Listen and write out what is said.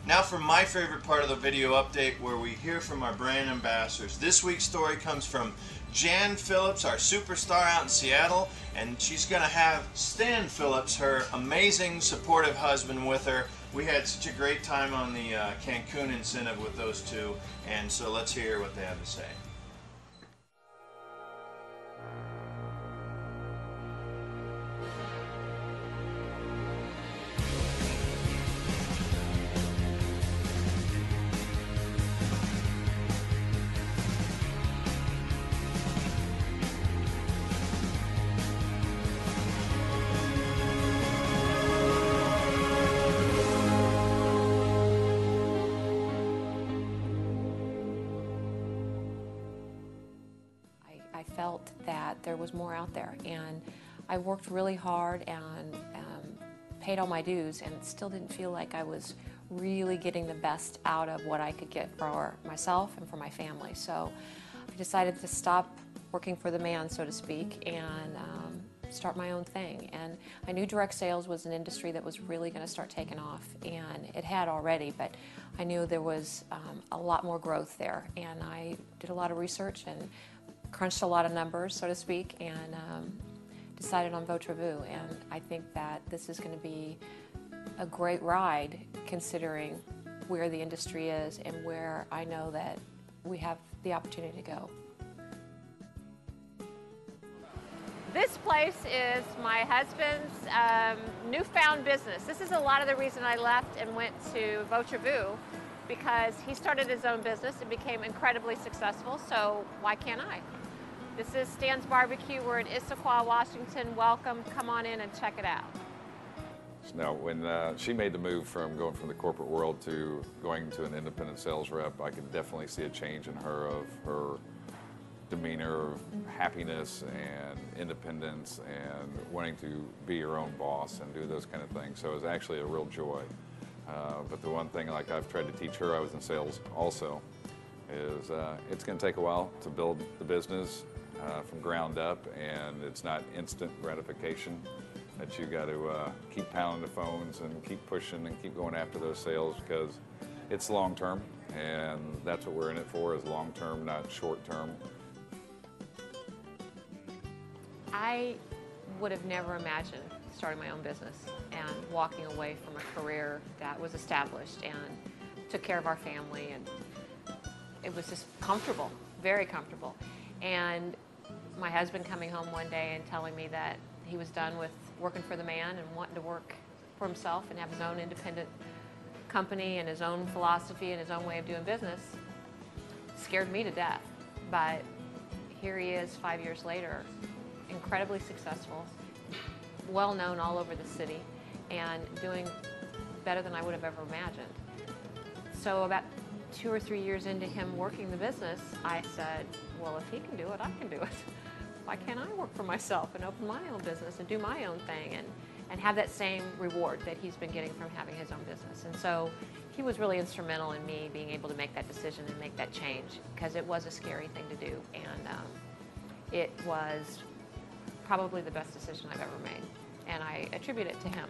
Now for my favorite part of the video update, where we hear from our brand ambassadors. This week's story comes from Jan Phillips, our superstar out in Seattle, and she's going to have Stan Phillips, her amazing supportive husband, with her. We had such a great time on the Cancun incentive with those two, and so let's hear what they have to say. I felt that there was more out there, and I worked really hard and paid all my dues, and still didn't feel like I was really getting the best out of what I could get for myself and for my family. So I decided to stop working for the man, so to speak, and start my own thing. And I knew direct sales was an industry that was really going to start taking off, and it had already, but I knew there was a lot more growth there. And I did a lot of research and crunched a lot of numbers, so to speak, and decided on Votre Vu. And I think that this is going to be a great ride, considering where the industry is and where I know that we have the opportunity to go. This place is my husband's newfound business. This is a lot of the reason I left and went to Votre Vu, because he started his own business and became incredibly successful, so why can't I? This is Stan's Barbecue. We're in Issaquah, Washington. Welcome. Come on in and check it out. Now, when she made the move from going from the corporate world to going to an independent sales rep, I could definitely see a change in her, of her demeanor, of happiness and independence and wanting to be your own boss and do those kind of things. So it was actually a real joy. But the one thing, like I've tried to teach her, I was in sales also, is it's going to take a while to build the business from ground up, and it's not instant gratification. That you got to keep pounding the phones and keep pushing and keep going after those sales, because it's long term, and that's what we're in it for, is long term, not short term. I would have never imagined starting my own business and walking away from a career that was established and took care of our family, and it was just comfortable, very comfortable. And my husband coming home one day and telling me that he was done with working for the man and wanting to work for himself and have his own independent company and his own philosophy and his own way of doing business scared me to death. But here he is 5 years later, incredibly successful, well known all over the city, and doing better than I would have ever imagined. So about 2 or 3 years into him working the business, I said, well, if he can do it, I can do it. Why can't I work for myself and open my own business and do my own thing and have that same reward that he's been getting from having his own business? And so he was really instrumental in me being able to make that decision and make that change, because it was a scary thing to do, and it was probably the best decision I've ever made, and I attribute it to him.